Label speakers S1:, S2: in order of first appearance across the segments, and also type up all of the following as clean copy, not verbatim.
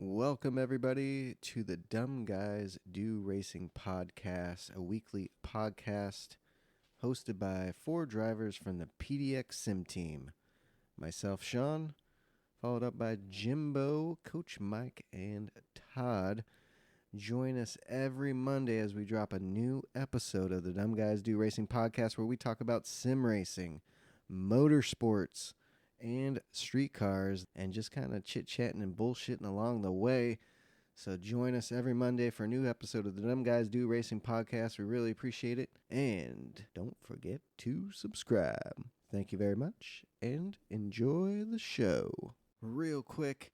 S1: Welcome, everybody, to the Dumb Guys Do Racing podcast, a weekly podcast hosted by four drivers from the PDX Sim team. Myself, Sean, followed up by Jimbo, Coach Mike, and Todd. Join us every Monday as we drop a new episode of the Dumb Guys Do Racing podcast where we talk about sim racing, motorsports, and street cars, and just kind of chit-chatting and bullshitting along the way. So join us every Monday for a new episode of the Dumb Guys Do Racing podcast. We really appreciate it. And don't forget to subscribe. Thank you very much, and enjoy the show. Real quick,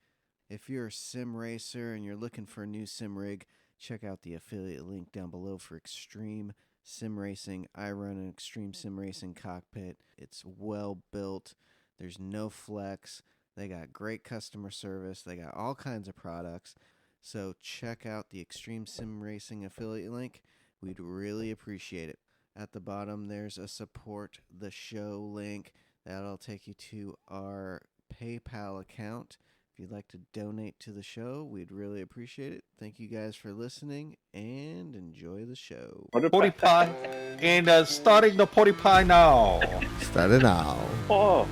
S1: if you're a sim racer and you're looking for a new sim rig, check out the affiliate link down below for Extreme Sim Racing. I run an Extreme Sim Racing cockpit. It's well built. There's no flex. They got great customer service. They got all kinds of products. So check out the Extreme Sim Racing affiliate link. We'd really appreciate it. At the bottom, there's a support the show link. That'll take you to our PayPal account. If you'd like to donate to the show, we'd really appreciate it. Thank you guys for listening, and enjoy the show.
S2: Potty pie, and starting the potty pie now.
S1: Starting now.
S2: Oh,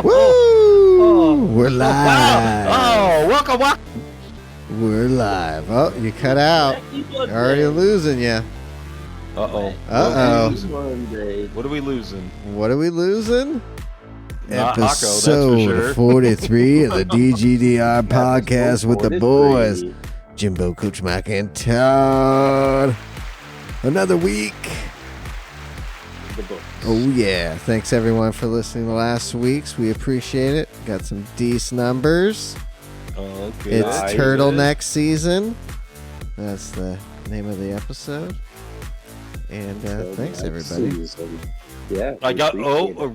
S1: Woo! We're live.
S2: Oh, welcome.
S1: We're live. Oh, you cut out. You're already losing you.
S2: Uh-oh. What are we losing?
S1: What are we losing?
S2: Not Hako, that's for
S1: Episode
S2: sure.
S1: 43 of the Dgdr podcast with the boys. Jimbo, Coach Mike, and Todd. Another week.
S2: The books.
S1: Oh, yeah. Thanks, everyone, for listening to last week's. We appreciate it. Got some decent numbers.
S2: Okay.
S1: It's turtleneck season. That's the name of the episode. And thanks, everybody.
S3: Yeah,
S2: I got,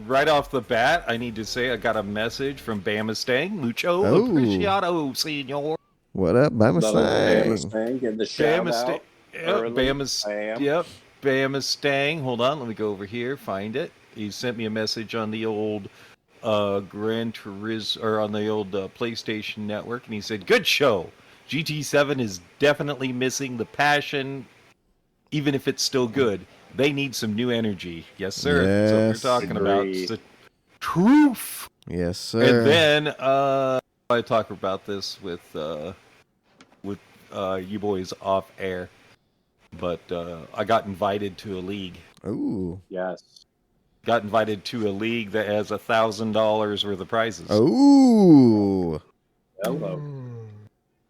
S2: right off the bat, I need to say I got a message from Bama Stang. Mucho apreciado, senor.
S1: What up, Bama
S3: Bama
S1: Stang?
S3: Stang, getting the shout out.
S2: Bama Stang. Hold on, let me go over here, find it. He sent me a message on the old Gran Turismo, or on the old PlayStation Network, and he said, "Good show. GT7 is definitely missing the passion, even if it's still good. They need some new energy." Yes, sir.
S1: Yes,
S2: That's what we're talking about.
S3: agree.
S2: It's the truth.
S1: Yes, sir.
S2: And then I talk about this with you boys off air, but I got invited to a league.
S1: Ooh.
S3: Yes.
S2: Got invited to a league that has $1,000 worth of prizes.
S1: Ooh.
S3: Hello.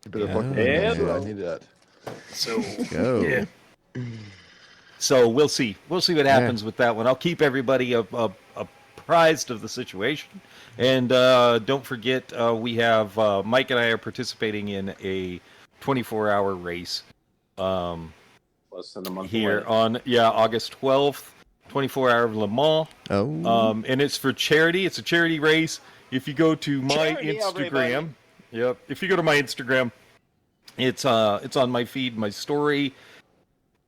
S4: You better
S1: Yeah.
S4: fucking
S3: Yeah.
S4: I need that.
S2: So
S1: Go.
S2: yeah. So we'll see. We'll see what happens with that one. I'll keep everybody apprised of the situation. And don't forget, we have Mike and I are participating in a 24-hour race
S3: Less than a month
S2: here
S3: away.
S2: on August 12th, 24-hour Le Mans.
S1: Oh.
S2: And it's for charity. It's a charity race. If you go to my
S3: Charity,
S2: Instagram,
S3: everybody.
S2: if you go to my Instagram, it's on my feed, my story.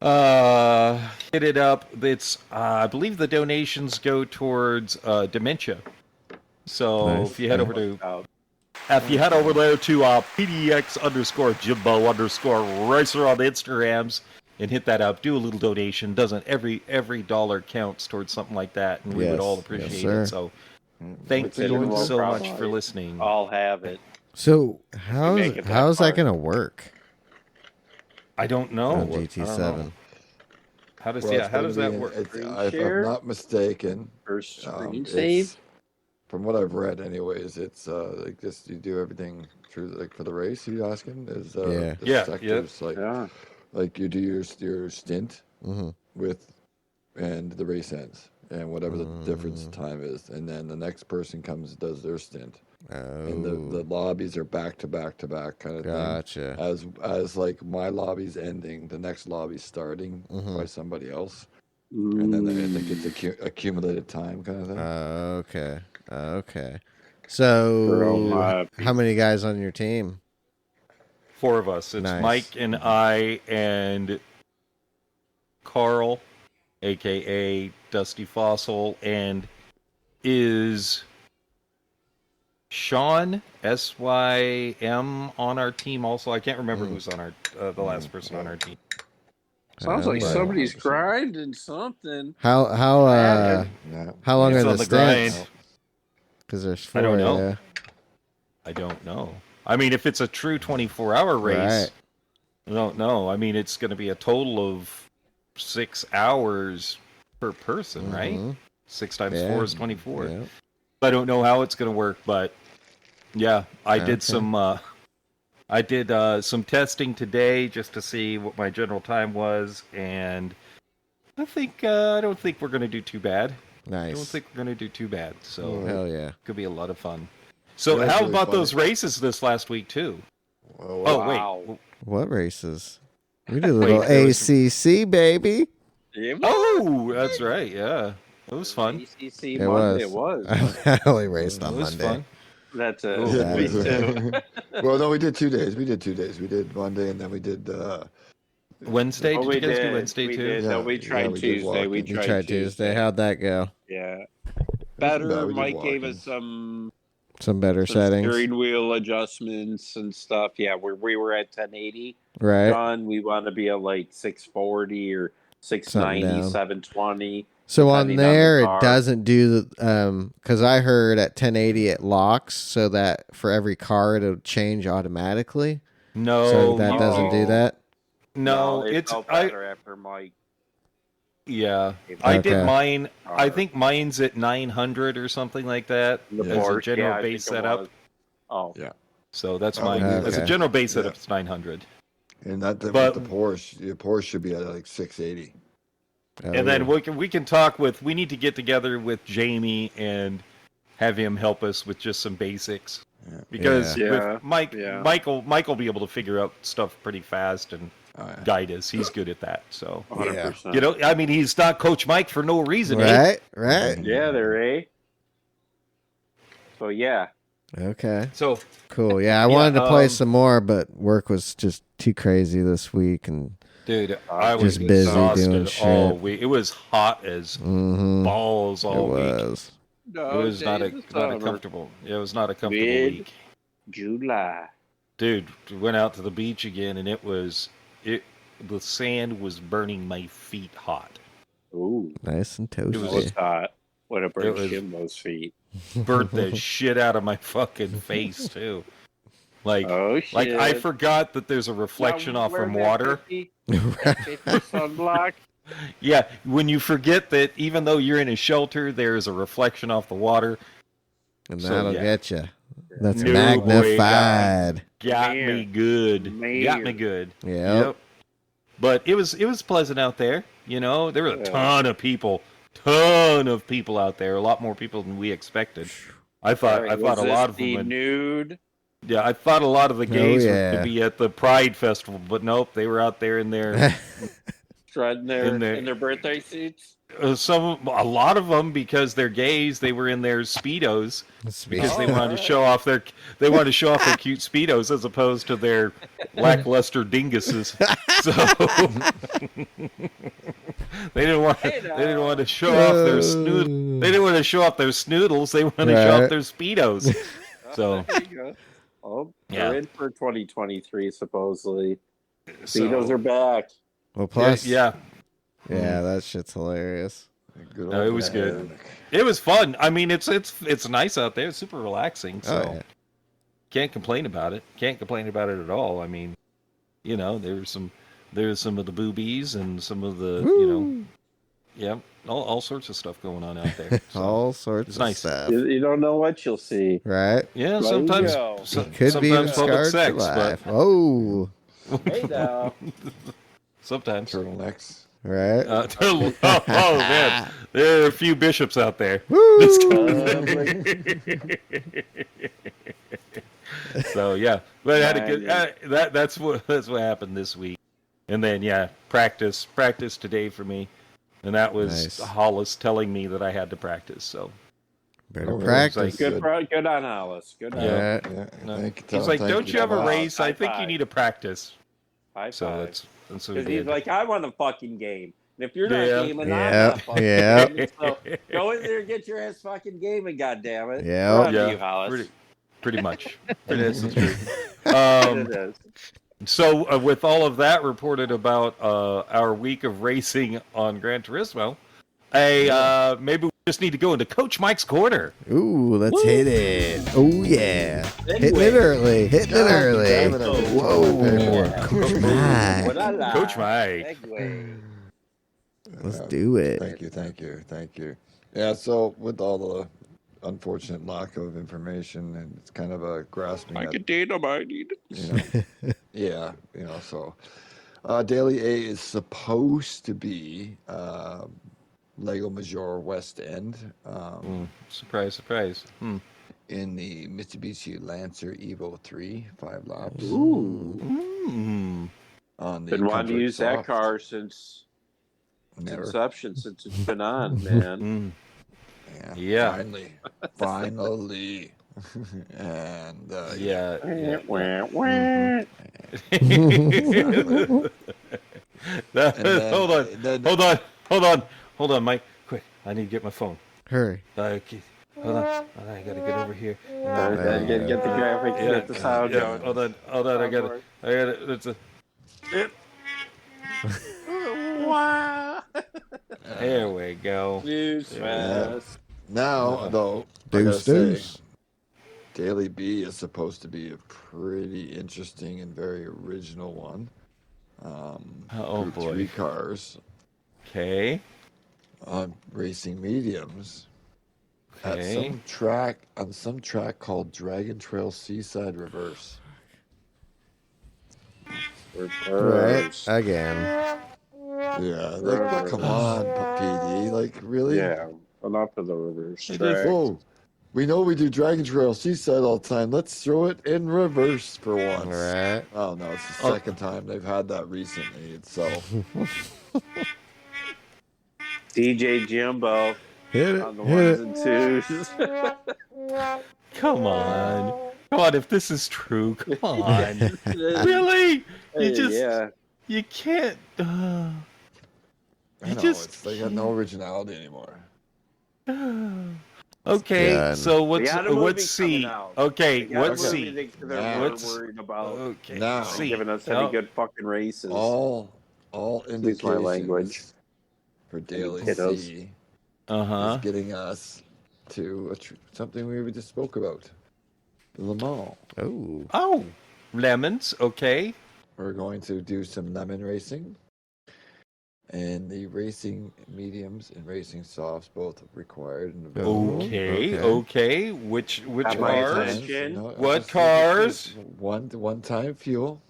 S2: Hit it up. It's I believe the donations go towards dementia. So
S1: Nice.
S2: if you head over to
S3: Out.
S2: PDX_Jimbo_Racer on Instagrams and hit that up, do a little donation. Doesn't every dollar counts towards something like that, and we would
S1: Yes.
S2: all
S1: Yes,
S2: appreciate
S1: sir.
S2: it. So thank
S3: It's a
S2: you
S3: little
S2: so
S3: problem.
S2: much for listening.
S3: I'll have it.
S1: So
S3: make it that
S1: how's that
S3: far.
S1: going to work
S2: I don't know.
S1: on
S2: I don't know.
S1: GT7?
S2: How does
S4: Well, it's
S2: how
S4: gonna
S2: does
S4: be
S2: that
S4: an-
S2: work?
S4: it's-
S3: Screen
S4: if
S3: share?
S4: I'm not mistaken,
S3: First screen
S4: it's-
S3: save.
S4: from what I've read, anyways, it's like this. You do everything through, like for the race. You asking is
S1: Yeah.
S4: the
S2: Yeah,
S4: sectors
S3: Yeah.
S4: like you do your stint
S1: Mm-hmm.
S4: with, and the race ends, and whatever the difference
S1: Mm.
S4: time is, and then the next person comes and does their stint,
S1: Oh.
S4: and the lobbies are back to back to back kind of thing.
S1: Gotcha.
S4: As like my lobby's ending, the next lobby's starting
S1: Mhm.
S4: by somebody else, and then I think it's
S3: Mm.
S4: accumulated time kind of thing.
S1: Okay.
S3: For
S1: So
S3: my
S1: how many guys on your team?
S2: 4 of us. It's
S1: Nice.
S2: Mike and I and Carl, aka Dusty Fossil, and is Sean SYM on our team. Also, I can't remember who's on our the last person on our team.
S5: Sounds like
S4: Right.
S5: somebody's
S4: 100%.
S5: grinding something.
S3: How
S4: Yeah.
S3: how long
S2: He's
S3: are
S2: on
S3: the
S2: the grind.
S3: stints? Because there's 4.
S2: I don't know.
S3: Yeah.
S2: I don't know. I mean, if it's a true 24-hour race,
S3: Right.
S2: I don't know. I mean, it's going to be a total of 6 hours per person, right? 6 times 4 is 24.
S3: Yeah.
S2: I don't know how it's going to work, but yeah, I did
S3: Okay.
S2: some testing today just to see what my general time was, and I don't think we're going to do too bad. I don't
S3: Nice.
S2: think we're going to do too bad. So
S3: Hell yeah.
S2: could be a lot of fun. So
S4: That's
S2: how
S4: really
S2: about
S4: funny.
S2: those races this last week too?
S4: Well,
S2: Oh
S5: Wow.
S2: wait.
S3: What races? We did a little
S2: there was-
S3: ACC, baby.
S5: Yeah,
S2: Oh, that's right. Yeah, it was fun.
S5: ACC
S3: It
S5: Monday.
S3: was.
S5: It was.
S3: I only raced
S2: It
S3: on
S2: was
S3: Monday.
S2: fun.
S5: That's
S2: Oh,
S4: yeah,
S5: me too.
S4: well, no, we did 2 days. We did Monday, and then we did.
S2: Wednesday?
S5: Oh,
S2: Did
S5: we
S2: you guys
S5: did.
S2: do Wednesday
S5: we
S2: too?
S5: Did.
S4: Yeah,
S5: No, we
S4: yeah,
S5: tried
S4: we did
S5: Tuesday. We
S4: walking.
S3: You
S5: tried
S3: tried Tuesday. How'd that go?
S5: Yeah.
S4: Wasn't bad,
S5: Better.
S4: we did
S5: Mike gave
S4: walking.
S5: us some
S3: Some better settings.
S5: steering wheel adjustments and stuff. Yeah, we were at 1080.
S3: Right.
S5: John, we want to be at like 640 or 690,
S3: down.
S5: 720.
S3: So on
S5: depending on the
S3: there, it
S5: car.
S3: doesn't do the because I heard at 1080 it locks so that for every car it'll change automatically.
S2: No,
S3: So that doesn't do
S5: no.
S3: that.
S2: No,
S5: it
S2: it's
S5: felt better after Mike.
S2: yeah. I did
S3: Okay.
S2: mine. I
S5: Or-
S2: think mine's at 900 or something like that
S5: The
S2: as a
S5: Porsche,
S2: general
S5: yeah, I
S2: base
S5: think it
S2: setup.
S5: was. Oh,
S4: Yeah.
S2: So that's
S4: Oh,
S2: mine. As a
S3: okay.
S2: general base
S4: Yeah.
S2: setup, it's 900.
S4: And that
S2: But-
S4: with the Porsche, your Porsche should be at like 680.
S2: And then we can talk with. We need to get together with Jamie and have him help us with just some basics.
S4: Yeah.
S2: Because
S5: Yeah.
S2: with Mike,
S5: Yeah.
S2: Mike will be able to figure out stuff pretty fast and
S4: Oh, yeah.
S2: guide us. He's good at that. So
S5: 100%.
S2: you know, I mean, he's not Coach Mike for no reason, eh?
S3: Right.
S5: Yeah, there, eh? So, yeah.
S3: Okay.
S2: So
S3: Cool. Yeah, I
S2: Yeah,
S3: wanted to play some more, but work was just too crazy this week, and
S2: dude, I was
S3: Just busy
S2: exhausted
S3: doing
S2: all
S3: shit.
S2: week. It was hot as balls
S3: it
S2: all week.
S3: was.
S5: No,
S2: It was not a
S5: days of
S2: not a
S5: summer.
S2: comfortable. It was not a comfortable
S5: Mid-
S2: week.
S5: July.
S2: Dude, we went out to the beach again, and the sand was burning my feet hot.
S5: Ooh,
S3: Nice and
S5: it was
S3: toasty.
S5: hot. What a
S2: It
S5: burn
S2: was-
S5: Shimlo's feet.
S2: Burnt the shit out of my fucking face too. Like,
S5: Oh, shit.
S2: like I forgot that there's a reflection off from water.
S5: That 50 sunblock.
S2: Yeah, when you forget that even though you're in a shelter, there is a reflection off the water.
S3: And
S2: So,
S3: that'll
S2: yeah.
S3: get you. That's
S2: No, boy,
S3: magnified.
S2: Got me
S5: Man.
S2: good. Got me
S5: Man.
S2: good.
S3: Yep.
S2: But it was pleasant out there. You know, there were a
S5: Yeah.
S2: ton of people out there. A lot more people than we expected. I thought a lot of them.
S5: Nude.
S2: Yeah, I thought a lot of the gays were
S3: yeah.
S2: going to be at the Pride Festival, but nope, they were out there in their
S5: Shredding in their birthday suits.
S2: a lot of them because they're gays. They were in their speedos because they wanted to show off their cute speedos as opposed to their lackluster dinguses. So they didn't want to show off their snood. They didn't want to show off their snoodles. They wanted to show
S3: Right.
S2: off their speedos. So
S5: There you go. Oh,
S2: Yeah.
S5: they're in for 2023 supposedly.
S2: so-
S5: Speedos are back.
S3: Well, plus,
S2: yeah,
S3: that shit's hilarious.
S4: Good
S2: No, it
S4: old
S2: was good.
S4: pandemic.
S2: it was fun. I mean, it's nice out there. It's super relaxing. So
S3: Oh, yeah.
S2: can't complain about it. Can't complain about it at all. I mean, you know, there's some of the boobies and some of the all sorts of stuff going on out there. So,
S3: All sorts
S2: it's
S3: of
S2: nice.
S3: stuff.
S5: You don't know what you'll see.
S3: Right?
S2: yeah,
S5: There
S2: sometimes
S5: you go.
S3: Could be
S2: sometimes public
S3: scarred
S2: sex,
S3: for
S2: but
S3: life. Oh,
S5: Hey now.
S2: sometimes.
S4: Turtlenecks.
S3: right?
S2: Oh man, there are a few bishops out there.
S3: Woo!
S2: So yeah, but I had a good. That's what happened this week, and then practice today for me, and that was
S3: Nice.
S2: Hollis telling me that I had to practice. So
S3: Better
S4: Oh, really?
S3: practice.
S5: Good on Hollis. Good on.
S2: Yeah.
S3: Yeah.
S4: Yeah, thank you,
S2: he's
S4: Tom.
S2: like,
S4: Thank
S2: "Don't you have a
S5: Wow.
S2: race? I
S5: High
S2: think you
S5: five.
S2: need to practice."
S5: High
S2: So
S5: five.
S2: that's what we
S5: Because he's
S2: did.
S5: like, I want a fucking game. And if you're not
S2: Yeah.
S5: gaming,
S3: Yeah.
S5: I'm not fucking
S3: Yeah.
S5: gaming. So go in there and get your ass fucking gaming, goddammit.
S3: Yeah.
S5: Proud
S2: Yeah.
S5: of you, Hollis.
S2: pretty much. This is true.
S5: It is.
S2: So, with all of that reported about our week of racing on Gran Turismo, maybe we just need to go into Coach Mike's corner.
S3: Ooh, let's hit it. Oh, yeah. Hitting it early. Hitting it early.
S4: Damn it, I didn't tell my paper.
S3: Coach Mike.
S5: What I like.
S2: Coach Mike.
S5: Segue.
S3: Let's do it.
S4: Thank you. Yeah, so with all the unfortunate lack of information, and it's kind of a grasping
S5: I
S4: at,
S5: could dynamite.
S4: yeah, so Daily A is supposed to be Lego Major West End
S2: Surprise, surprise.
S4: in the Mitsubishi Lancer Evo 3, 5 laps.
S5: Ooh.
S4: On the
S5: Been wanting to
S4: Comfort
S5: use that
S4: Soft.
S5: car since
S4: Never.
S5: inception, since it's been on, man.
S2: Yeah.
S4: Finally. And
S2: Yeah. Hold on, Mike. Quick, I need to get my phone.
S3: Hurry.
S2: Okay. Hold on. I gotta get over here.
S5: Get the graphics, get the sound going.
S2: Hold on. I got it. It's a.
S5: Wow.
S2: There we go.
S5: News fast.
S4: now, though, I gotta
S3: Deuce,
S4: say,
S3: deuce.
S4: Daily B is supposed to be a pretty interesting and very original one.
S2: Oh
S4: Group
S2: boy.
S4: 3 cars
S2: Okay.
S4: on racing mediums at
S2: Okay.
S4: some track called Dragon Trail Seaside Reverse.
S3: Right. Again.
S4: Yeah, like, come on, PD, like really?
S5: Yeah, enough of the reverse
S2: It
S5: track.
S2: is.
S4: Whoa. We know we do Dragon Trail Seaside all the time. Let's throw it in reverse for once.
S3: Right.
S4: Oh no, it's the second time they've had that recently. So
S5: DJ Jimbo
S3: Hit
S5: on the
S3: it. Hit
S5: ones
S3: it.
S5: and twos.
S2: Come on. Come on, if this is true, come on. Really? You can't.
S4: I
S2: You
S4: know
S2: just
S4: they got no originality anymore.
S2: Okay,
S3: Done.
S2: so
S5: They got a movie
S2: what's C?
S5: coming out.
S2: Okay,
S5: They got a
S2: what's
S5: movie
S2: C?
S5: they're
S2: What's-
S5: worried about
S2: Okay,
S4: Now.
S2: C.
S5: giving us any good fucking races.
S4: All
S5: Excuse my language.
S4: indications for Daily
S5: Kiddos.
S4: C
S2: Uh-huh.
S4: is getting us to something we just spoke about. The Le Mans.
S3: Oh.
S2: Oh, lemons, okay.
S4: We're going to do some lemon racing. And the racing mediums and racing softs both required and available.
S2: Okay. Which
S5: Got my
S2: cars?
S5: attention.
S2: What
S4: just-
S2: cars?
S4: One time fuel,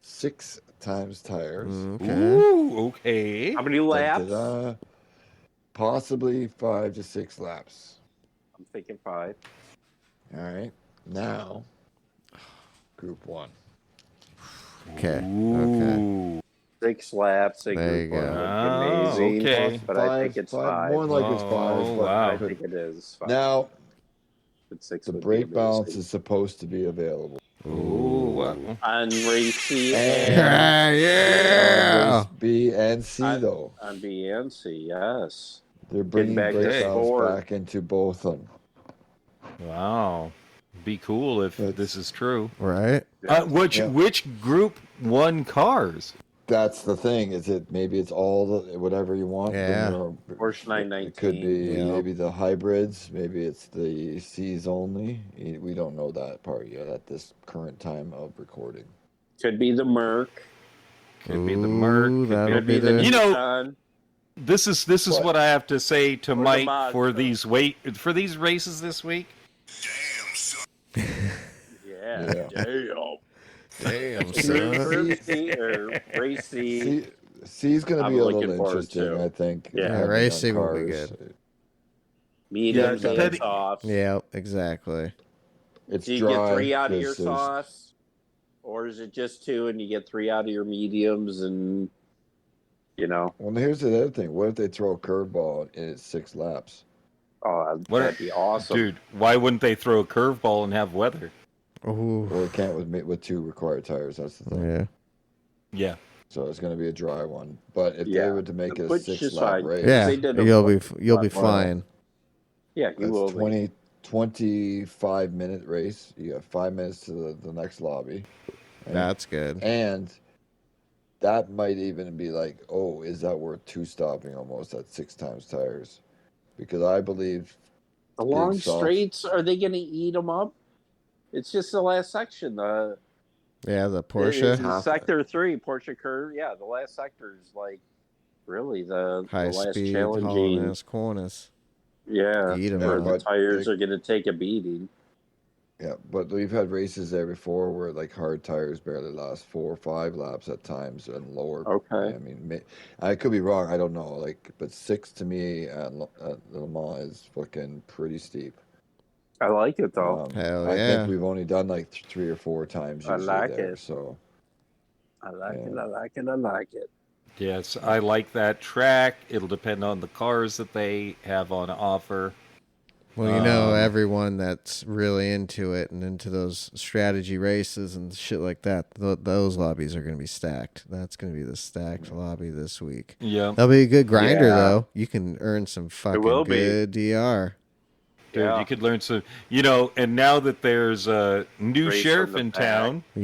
S4: 6 times tires.
S3: Okay.
S2: Ooh, okay.
S5: How many laps?
S4: Da-da-da. Possibly 5 to 6 laps.
S5: I'm thinking 5.
S4: All right. Now, Group 1.
S3: Okay. Okay.
S2: Ooh.
S5: 6 laps. A
S3: There you
S5: group
S3: go.
S5: one.
S2: Oh,
S5: Amazing.
S2: okay.
S5: But I think it's 5.
S4: More like it's 5.
S2: Oh,
S4: but
S2: wow.
S5: I think it is 5.
S4: Now,
S5: But 6
S4: the
S5: would be
S4: brake balance
S5: amazing.
S4: is supposed to be available.
S2: Ooh, wow.
S5: On race C
S4: And-
S3: Yeah.
S4: Race B and C, though.
S5: on B and C, yes.
S4: They're bringing
S5: back
S4: brake
S2: to
S4: balance
S5: sport.
S4: back into both of them.
S2: Wow. Be cool if
S4: That's-
S2: this is true.
S3: Right.
S2: Which Group 1 cars?
S4: That's the thing. Is it maybe it's all the whatever you want?
S3: Yeah.
S4: It
S5: Porsche
S4: could
S5: 919.
S4: be
S3: Yeah.
S4: maybe the hybrids. Maybe it's the C's only. We don't know that part yet at this current time of recording.
S5: Could be the Merc.
S2: Could be the Merc.
S3: Ooh,
S2: could
S3: that'll
S5: Could
S3: be
S5: be the
S3: the-
S2: You know-
S5: Nissan.
S2: This is
S4: What?
S2: what I have to say to
S5: Or the
S2: Mike
S5: Mazda.
S2: for these races this week.
S5: Yeah.
S4: Yeah.
S5: Damn.
S3: Damn,
S5: Group
S3: son.
S5: C or race C.
S4: C's going to
S5: I'm
S4: be a
S5: looking
S4: little
S5: forward
S4: interesting,
S5: to.
S4: I think.
S5: Yeah.
S4: depending
S3: Race
S4: on
S3: C will be
S4: cars.
S3: good.
S5: Mediums
S2: Yeah,
S5: and
S2: Teddy-
S5: softs.
S3: Yep, exactly.
S4: It's
S5: Do you
S4: dry.
S5: get 3 out of your
S4: There's-
S5: softs? Or is it just 2 and you get 3 out of your mediums and, you know?
S4: Well, here's the other thing. What if they throw a curveball and it's 6 laps?
S5: Oh,
S2: What-
S5: that'd be awesome.
S2: Dude, why wouldn't they throw a curveball and have weather?
S3: Ooh.
S4: Well, it can't with 2 required tires. That's the thing.
S3: Yeah.
S2: Yeah.
S4: So it's going to be a dry one. But if
S5: Yeah.
S4: they were to make it a
S5: Which
S4: 6
S5: is
S4: lap
S5: fine.
S4: race,
S3: Yeah.
S5: They did a
S3: You'll
S5: one-
S3: be
S5: one-
S3: fine.
S5: Yeah, you will
S4: that's
S5: be.
S4: 25-minute race. You got 5 minutes to the next lobby. Right?
S3: That's good.
S4: And that might even be like, oh, is that worth 2 stopping almost at 6 times tires? Because I believe
S5: The long
S4: big softs-
S5: straights, are they going to eat them up? It's just the last section.
S3: Yeah, the Porsche
S5: It's Sector 3, Porsche curve. Yeah, the last sector is like really the
S3: high
S5: last
S3: speed
S5: challenging.
S3: hauling ass corners.
S5: Yeah,
S3: Eat 'em
S5: where
S3: up.
S5: the
S4: but
S5: tires
S4: it-
S5: are going to take a beating.
S4: Yeah, but we've had races there before where like hard tires barely last 4 or 5 laps at times and lower.
S5: Okay.
S4: I mean, I could be wrong. I don't know. Like, but 6 to me at Le Mans is fucking pretty steep.
S5: I like it though.
S3: Hell
S4: I
S3: yeah.
S4: think we've only done like 3 or 4 times
S5: I
S4: usually
S5: like
S4: there.
S5: it.
S4: So
S5: I like it.
S4: Yeah.
S5: I like it. I like it.
S2: Yes, I like that track. It'll depend on the cars that they have on offer.
S3: Well, you know, everyone that's really into it and into those strategy races and shit like that, those lobbies are going to be stacked. That's going to be the stacked lobby this week.
S2: Yeah.
S3: That'll be a good grinder,
S5: Yeah.
S3: though. You can earn some fucking
S5: will be.
S3: good DR.
S2: Dude,
S5: Yeah.
S2: you could learn some, and now that there's a new
S5: Race
S2: sheriff
S5: from the
S2: in
S5: back.
S2: town, new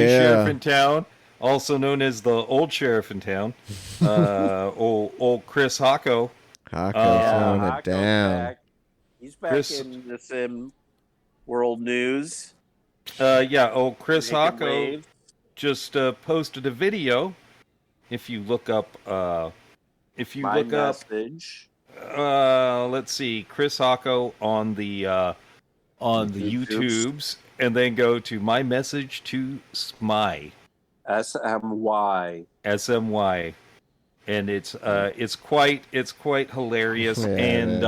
S2: sheriff
S3: Yeah.
S2: in town, also known as the old sheriff in town, old Chris Hocko.
S3: Hako
S2: Yeah,
S3: throwing it
S5: Hako's
S3: down.
S5: back. He's back
S2: Chris-
S5: in the sim world news.
S2: Old Chris
S5: Making
S2: Hocko
S5: waves.
S2: just posted a video. If you look up,
S5: My message.
S2: let's see, Chris Hocko on the
S5: YouTubes.
S2: YouTubes, and then go to my message to SMY,
S5: SMY.
S2: SMY, and it's quite hilarious.
S3: Yeah, it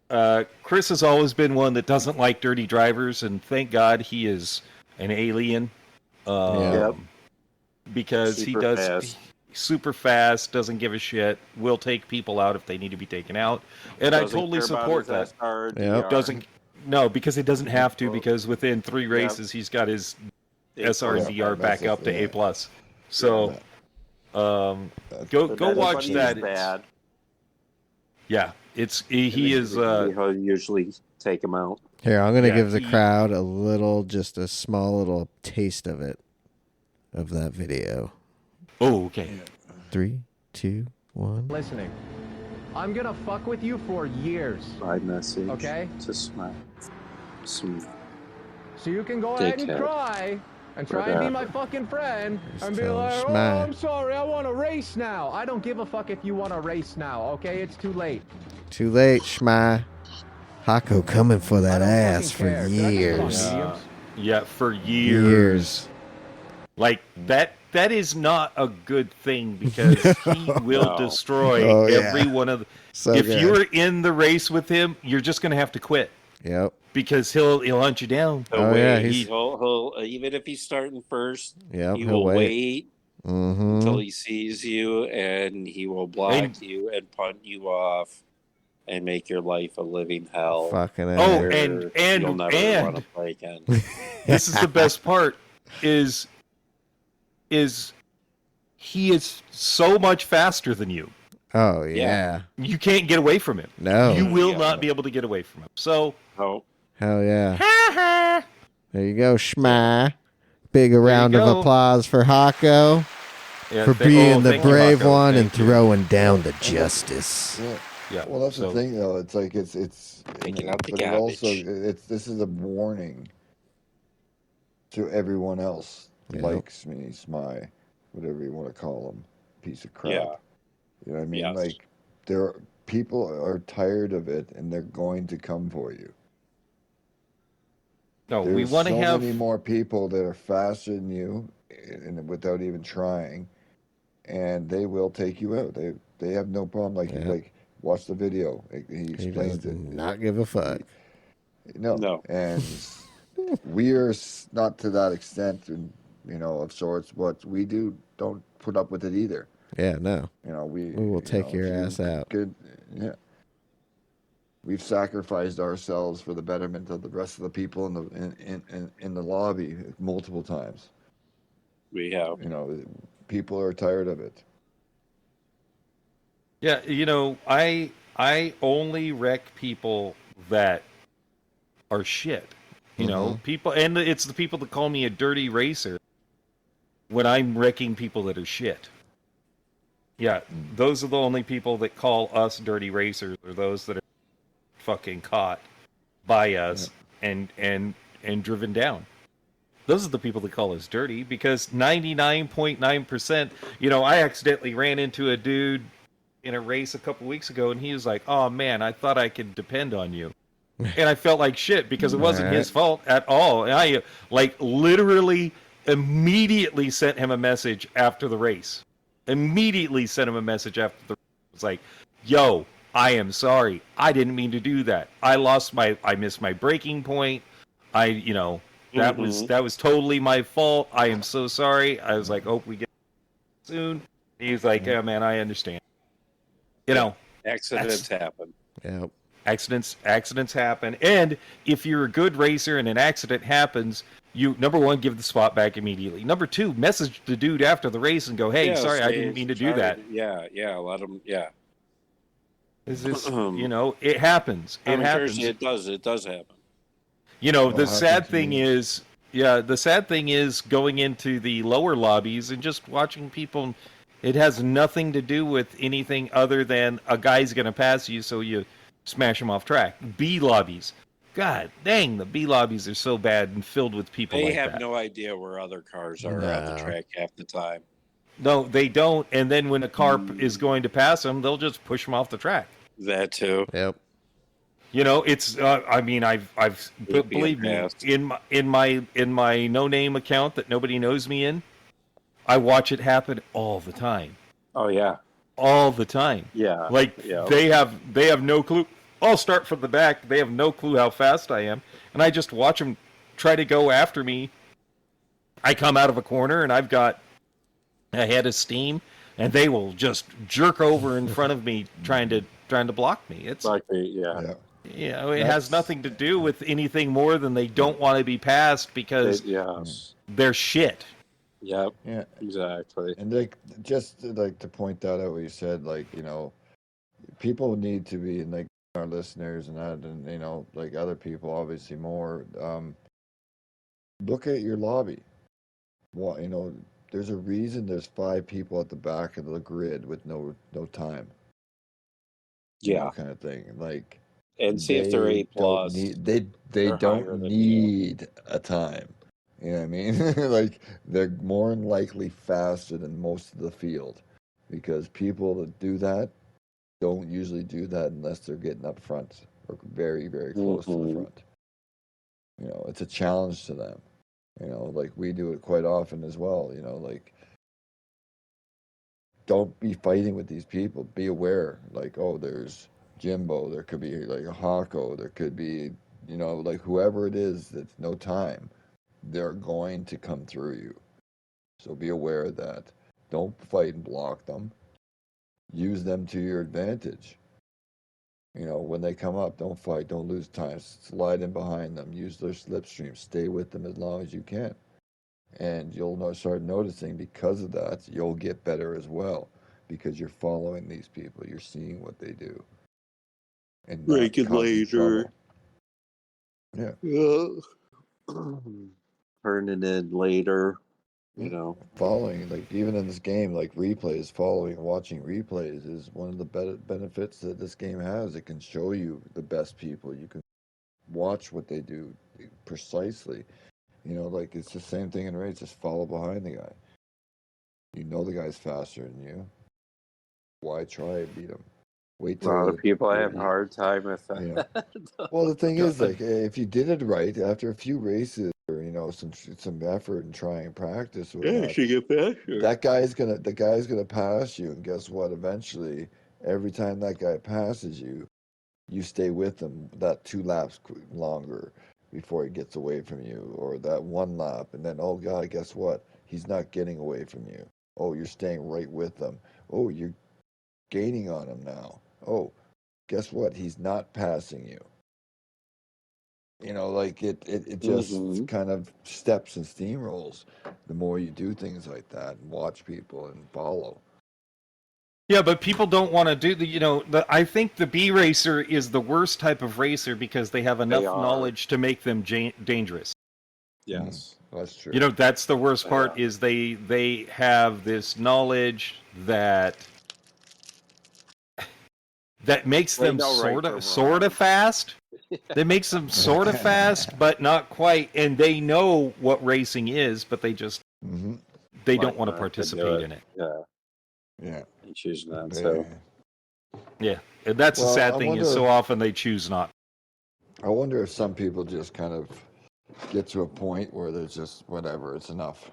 S2: And Chris has always been one that doesn't like dirty drivers, and thank God he is an alien.
S5: Yep.
S2: Because he
S5: Super
S2: does
S5: fast.
S2: super fast, doesn't give a shit, will take people out if they need to be taken out, and I
S5: Doesn't
S2: totally
S5: care about
S2: support
S5: his
S2: that.
S5: SR,
S3: Yep.
S5: DR.
S2: Doesn't No, because he doesn't have to, because within 3 races he's got his SR and DR back up to A plus. So go
S5: But
S2: watch
S5: everybody's
S2: that.
S5: Bad.
S2: Yeah, he is.
S5: He'll usually take him out.
S3: Here, I'm going to
S2: Yeah,
S3: give the
S2: he-
S3: crowd just a small little taste of it, of that video.
S2: Oh, okay.
S3: 3, 2, 1.
S6: Listening. I'm gonna fuck with you for years.
S5: My message.
S6: Okay.
S5: To smile. Smile.
S6: So you can go ahead and
S5: Dickhead.
S6: cry and try and be my
S5: Whatever.
S6: fucking friend
S3: Just
S6: and be
S3: tell him,
S6: like, oh,
S3: "Smile."
S6: I'm sorry, I want to race now. I don't give a fuck if you want to race now, okay? It's too late.
S3: Too late, Shmai. Hako coming for that
S6: I don't
S3: ass
S6: fucking
S3: for
S6: care. Can I get some
S3: years.
S6: mediums?
S2: Yeah, for years. Like that is not a good thing, because he will
S5: No.
S2: destroy
S3: Oh, yeah.
S2: every one of the...
S3: So
S2: if
S3: good.
S2: you're in the race with him, you're just going to have to quit,
S3: Yep.
S2: because he'll hunt you down.
S5: He'll
S3: Oh,
S5: wait.
S3: yeah, he's-
S5: He'll even if he's starting first,
S3: Yep.
S5: he
S3: he'll
S5: will wait
S3: Mm-hmm.
S5: until he sees you, and he will block
S2: And-
S5: you and punt you off, and make your life a living hell.
S3: Fucking
S2: Oh,
S3: A.
S5: where
S2: and-
S5: you'll never
S2: and-
S5: want to play again.
S2: This is the best part, is he is so much faster than you.
S3: Oh, yeah.
S2: You can't get away from him.
S3: No.
S2: You will
S5: Yeah.
S2: not be able to get away from him. So,
S5: Oh,
S3: Hell yeah. There you go, Shmai. Big round of
S2: go.
S3: applause for Hako
S2: yeah,
S3: for being the
S2: thank you,
S3: brave
S2: Marco.
S3: one and
S2: Thank you.
S3: throwing down the justice.
S4: Yeah.
S2: Yeah.
S4: Well, that's
S2: so,
S4: the thing, though. It's like it's
S5: Taking out the
S4: but it also
S5: garbage.
S4: this is a warning to everyone else.
S3: Yeah.
S4: Likes me, Smy, whatever you want to call them, piece of crap.
S5: Yeah.
S4: You know what I mean?
S5: Yes.
S4: Like people are tired of it, and they're going to come for you.
S2: No,
S4: There's
S2: we want to
S4: so
S2: have.
S4: many more people that are faster than you, and without even trying, and they will take you out. They have no problem.
S3: Yeah.
S4: Like watch the video. He
S3: He
S4: explains
S3: does
S4: it.
S3: not give a fuck.
S5: No.
S4: And we are not to that extent, and of sorts. But we don't put up with it either.
S3: Yeah, no.
S4: We
S3: will take your
S4: if you
S3: ass out.
S4: Could, yeah. We've sacrificed ourselves for the betterment of the rest of the people in the lobby multiple times.
S5: We have.
S4: People are tired of it.
S2: Yeah, I only wreck people that are shit. You know, people, and it's the people that call me a dirty racer when I'm wrecking people that are shit. Yeah, those are the only people that call us dirty racers, or those that are fucking caught by us and driven down. Those are the people that call us dirty, because 99.9%, you know, I accidentally ran into a dude in a race a couple weeks ago, and he was like, "Oh man, I thought I could depend on you." And I felt like shit because it wasn't his fault at all. And I like literally immediately sent him a message after the race. Immediately sent him a message after the race. It's like, "Yo, I am sorry. I didn't mean to do that. I missed my braking point. You know, that was totally my fault. I am so sorry." I was like, "Hope we get soon." He's like, "Yeah, man, I understand." You know,
S5: Accidents happen.
S3: Yeah.
S2: Accidents happen, and if you're a good racer and an accident happens, you, number one, give the spot back immediately. Number two, message the dude after the race and go, "Hey,
S5: Yeah,
S2: sorry, I
S5: say,
S2: didn't mean to do
S5: sorry.
S2: that."
S5: Yeah, let them. Yeah,
S2: Is this, you know, it happens. It happens.
S5: It does happen.
S2: You know,
S3: Well,
S2: the
S3: it
S2: sad
S3: happened to
S2: thing
S3: me.
S2: is, the sad thing is going into the lower lobbies and just watching people. It has nothing to do with anything other than a guy's going to pass you, so you smash him off track. B lobbies. God dang, the B lobbies are so bad and filled with people
S5: They
S2: like
S5: have
S2: that.
S5: no idea where other cars are on the
S3: No.
S5: track half the time.
S2: No, they don't. And then when a car is going to pass them, they'll just push them off the track.
S5: That too.
S3: Yep.
S2: You know, it's. I mean,
S5: Hate being
S2: believe me,
S5: passed.
S2: in my no name account that nobody knows me in, I watch it happen all the time.
S5: Oh yeah,
S2: All the time.
S5: yeah.
S2: Like
S5: yeah.
S2: they have no clue. I'll start from the back. They have no clue how fast I am, and I just watch them try to go after me. I come out of a corner and I've got a head of steam, and they will just jerk over in front of me trying to block me. It's
S5: Like yeah.
S2: you know, it has nothing to do with anything more than they don't want to be passed because
S5: Yes.
S2: they're shit.
S5: Yep.
S4: Yeah,
S5: Exactly.
S4: and like just like to point that out, what you said, like people need to be, and like our listeners and that, and like other people, obviously more. Look at your lobby. Well, there's a reason there's 5 people at the back of the grid with no time.
S5: Yeah.
S4: Kind of thing. Like,
S5: And see if they're A
S4: don't
S5: plus.
S4: need they
S5: They're higher
S4: don't
S5: than
S4: need a time. You know what I mean? Like, they're more than likely faster than most of the field, because people that do that don't usually do that unless they're getting up front or very, very close to the front. It's a challenge to them. Like we do it quite often as well. Like, don't be fighting with these people. Be aware. Like, oh, there's Jimbo. There could be like a Hako. There could be, like whoever it is that's no time. They're going to come through you. So be aware of that. Don't fight and block them. Use them to your advantage. When they come up, don't fight. Don't lose time. Slide in behind them. Use their slipstream. Stay with them as long as you can. And you'll start noticing, because of that, you'll get better as well, because you're following these people. You're seeing what they do. And not causing trouble. Yeah.
S5: Turning in later.
S4: Following, like, even in this game, like replays, following, watching replays is one of the benefits that this game has. It can show you the best people. You can watch what they do precisely. Like, it's the same thing in race. Just follow behind the guy. The guy's faster than you. Why try and beat him? Wait
S5: A lot
S4: till
S5: of people have a hard time with that.
S4: Well, the thing is, like, if you did it right after a few races, or some effort and trying and practice, or whatnot,
S5: get faster.
S4: the guy's gonna pass you, and guess what? Eventually, every time that guy passes you, you stay with him that 2 laps longer before he gets away from you, or that 1 lap, and then, oh God, guess what? He's not getting away from you. Oh, you're staying right with them. Oh, you're gaining on him now. Oh, guess what? He's not passing you. Like it just kind of steps and steamrolls the more you do things like that and watch people and follow.
S2: Yeah, but people don't want to do the. I think the B racer is the worst type of racer because they have enough knowledge to make them dangerous.
S5: Yes,
S4: that's true.
S2: That's the worst part is they have this knowledge that makes them sort of fast. That makes them sort of fast, but not quite. And they know what racing is, but they just they don't want to participate in it.
S4: Yeah.
S5: They choose not to.
S2: Yeah, and that's the sad thing is so often they choose not.
S4: I wonder if some people just kind of get to a point where there's just whatever, it's enough,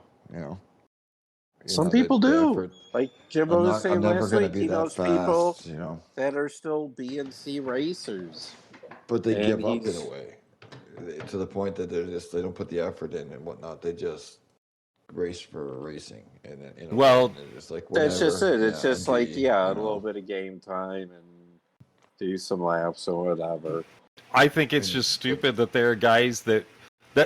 S5: Some people do. Like Jimbo was saying last week, he knows people that are still B and C racers.
S4: But they give up in a way. To the point that they don't put the effort in and whatnot. They just race for racing. And it's like whatever.
S5: That's just it. It's just like, a little bit of game time and do some laps or whatever.
S2: I think it's just stupid that there are guys that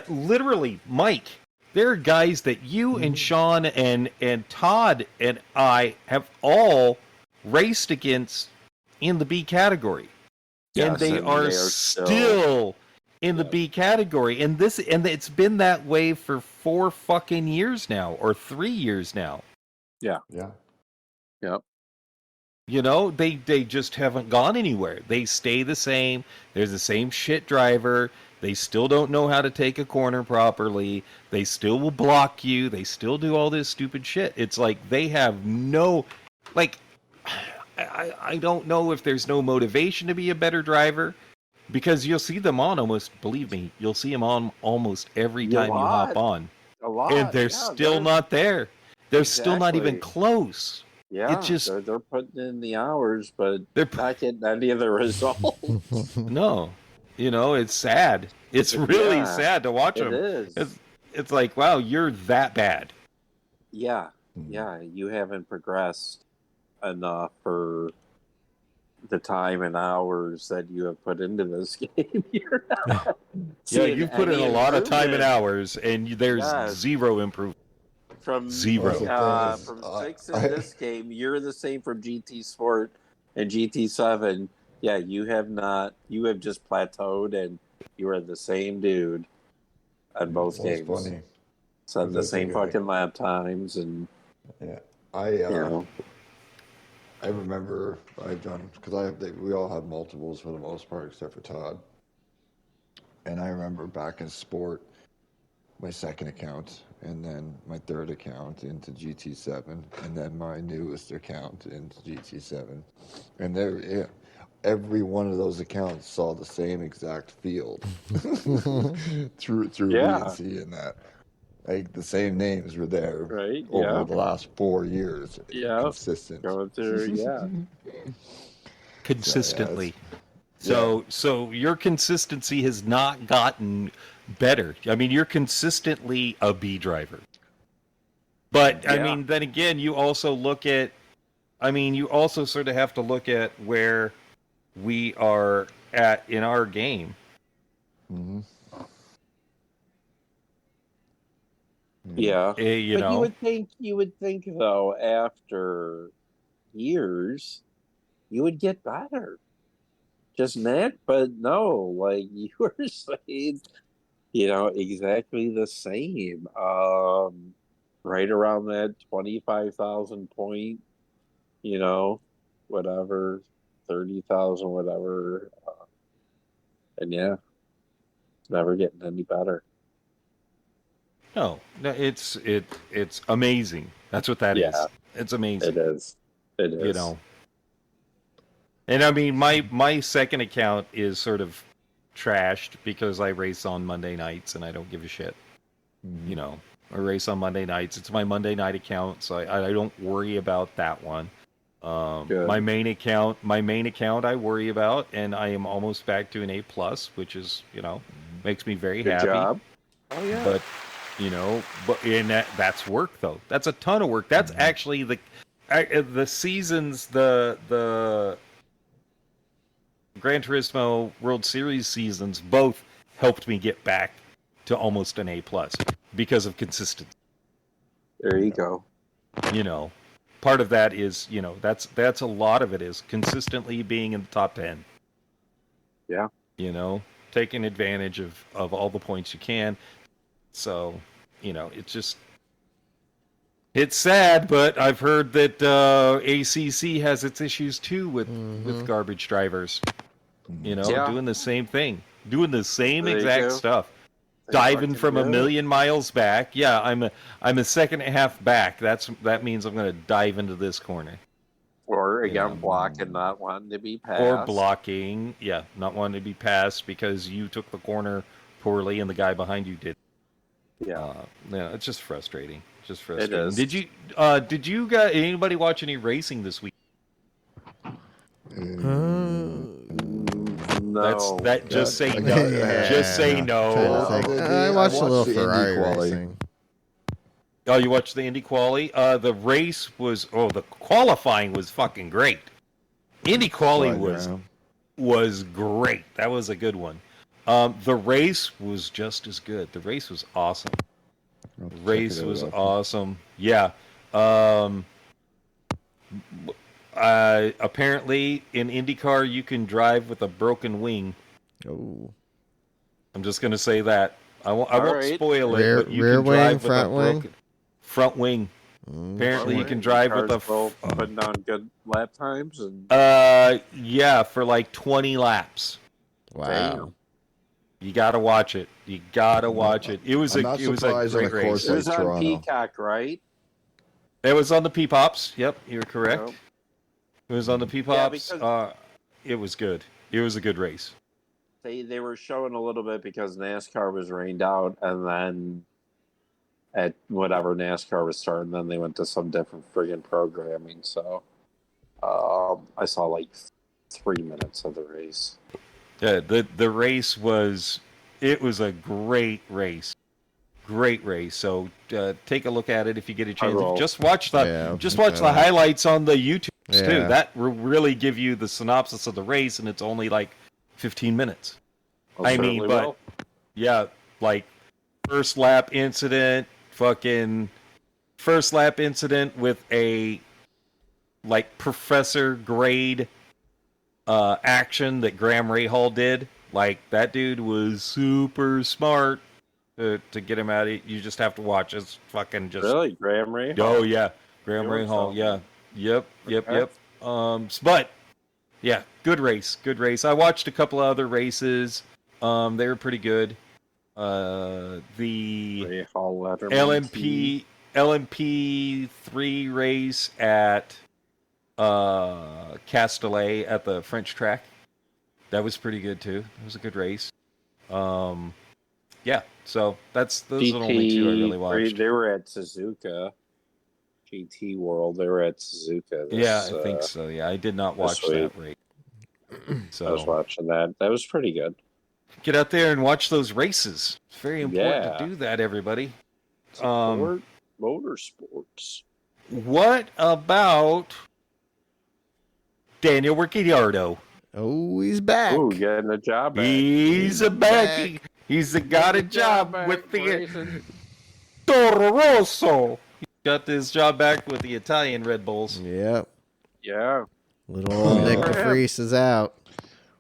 S2: literally, Mike, there are guys that you and Sean and Todd and I have all raced against in the B category. Yes, and they are still in the B category. And it's been that way for 4 fucking years now, or 3 years now.
S5: Yeah.
S4: Yeah.
S5: Yep.
S2: They just haven't gone anywhere. They stay the same. There's the same shit driver. They still don't know how to take a corner properly. They still will block you. They still do all this stupid shit. It's like they have no, I don't know if there's no motivation to be a better driver, because you'll see them on believe me, you'll see them on almost every time you hop on.
S5: A lot.
S2: And they're still not there. They're still not even close.
S5: Yeah, they're putting in the hours, but they're not getting any of the results.
S2: No, it's sad. It's really sad to watch them.
S5: It is.
S2: It's like, wow, you're that bad.
S5: Yeah, you haven't progressed enough for the time and hours that you have put into this game.
S2: You've put in a lot of time and hours, and there's zero improvement.
S5: From
S2: zero.
S5: From 6 in this game, you're the same from GT Sport and GT7. Yeah, you have not. You have just plateaued, and you are the same dude on both games.
S4: Funny.
S5: So the same fucking lap times, and
S4: I remember I've done because we all have multiples for the most part except for Todd, and I remember back in Sport, my second account, and then my third account into GT7, and then my newest account into GT7, and every one of those accounts saw the same exact field through VNC and that. Like the same names were there over the last 4 years.
S5: Yeah,
S4: consistent.
S5: Going through,
S2: consistently. So your consistency has not gotten better. I mean, you're consistently a B driver. But I mean, then again, you also look at. I mean, you also sort of have to look at where we are at in our game.
S4: Mm-hmm.
S5: Yeah,
S2: but
S5: you would think though, after years, you would get better. Just that, but no, like you were saying, exactly the same. Right around that 25,000 point, whatever, 30,000, whatever, and never getting any better.
S2: No, it's amazing. That's what that is. It's amazing.
S5: It is.
S2: And I mean, my second account is sort of trashed because I race on Monday nights and I don't give a shit.
S4: Mm-hmm.
S2: I race on Monday nights. It's my Monday night account, so I don't worry about that one. My main account I worry about, and I am almost back to an A+, which is makes me very happy.
S5: Good job. Oh yeah.
S2: But that's work though. That's a ton of work. That's actually the seasons, the Gran Turismo World Series seasons both helped me get back to almost an A+ because of consistency.
S5: There you go.
S2: part of that is, that's a lot of it is consistently being in the top 10.
S5: Yeah.
S2: Taking advantage of all the points you can. So, it's sad, but I've heard that ACC has its issues too with garbage drivers.
S5: Yeah.
S2: Doing the same thing, doing the same
S5: They
S2: exact
S5: do.
S2: stuff,
S5: They
S2: diving
S5: fucking
S2: from
S5: do.
S2: a million miles back. Yeah, I'm a second and a half back. That means I'm going to dive into this corner.
S5: Or again,
S2: Yeah.
S5: block and not wanting to be passed.
S2: Or blocking, not wanting to be passed because you took the corner poorly and the guy behind you did.
S5: Yeah.
S2: It's just frustrating. Just
S5: It
S2: frustrating.
S5: is.
S2: Did you guys, anybody watch any racing this week?
S5: No.
S2: Just say no.
S3: Yeah.
S2: Just say
S3: Trying
S2: no.
S3: to think.
S4: I
S3: I watched a little
S4: the Indy
S3: Ferrari
S4: quali.
S3: racing.
S2: Oh, you watched the Indy quali? The race was, the qualifying was fucking great. Indy quali was great. That was a good one. The race was just as good. The race was awesome. The race was awesome. Yeah. Apparently, in IndyCar, you can drive with a broken wing.
S3: Oh.
S2: I'm just going to say that. I won't
S5: right.
S2: spoil
S3: Rear-
S2: it, but you
S3: rear
S2: can drive
S3: wing,
S2: with
S3: front
S2: a
S3: wing?
S2: broken front wing. Apparently, you can drive with a
S5: both putting down good lap times and
S2: for like 20 laps.
S3: Wow.
S5: damn.
S2: You gotta watch it. You gotta watch it. It was
S4: I'm not
S2: it was a
S4: surprised on
S2: great
S4: a
S2: race.
S4: course
S5: It was
S4: like
S5: on
S4: Toronto.
S5: Peacock, right?
S2: It was on the P-Pops. Yep, you're correct.
S5: Yep.
S2: It was on the P-Pops.
S5: because-
S2: It was good. It was a good race.
S5: They were showing a little bit because NASCAR was rained out, and then at whatever NASCAR was starting, then they went to some different friggin' programming. So I saw like 3 minutes of the race.
S2: Yeah, the race was a great race. Great race. So take a look at it if you get a chance.
S5: will.
S2: Just watch the
S3: Yeah.
S2: highlights on the YouTube too.
S3: Yeah.
S2: That will really give you the synopsis of the race, and it's only like 15 minutes. I mean,
S5: certainly
S2: but
S5: will.
S2: yeah, like first lap incident with a like professor grade action that Graham Rahal did. Like that dude was super smart to get him out of. You just have to watch. It's fucking just
S5: Really, Graham Ray?
S2: Oh yeah, Graham
S5: You were
S2: Rahal.
S5: telling
S2: Yeah,
S5: me.
S2: yep. But yeah, good race. I watched a couple of other races. They were pretty good. The
S5: Ray Hall Letterman
S2: LMP 3 race at Castellet at the French track. That was pretty good too. It was a good race. Yeah. So those are the only two I really watched.
S5: They were at Suzuka. GT World. They were at Suzuka.
S2: Yeah, I think so. Yeah, I did not watch that race. So
S5: I was watching that. That was pretty good.
S2: get out there and watch those races. It's very important
S5: Yeah.
S2: to do that, everybody.
S5: Support motorsports.
S2: What about Daniel Ricciardo?
S3: Oh, he's back.
S5: Ooh, getting a job back.
S2: He's a back. He's got a job with the Toro Rosso. He got this job back with the Italian Red Bulls.
S3: Yep.
S5: Yeah.
S3: Little old Nick DeFries is out.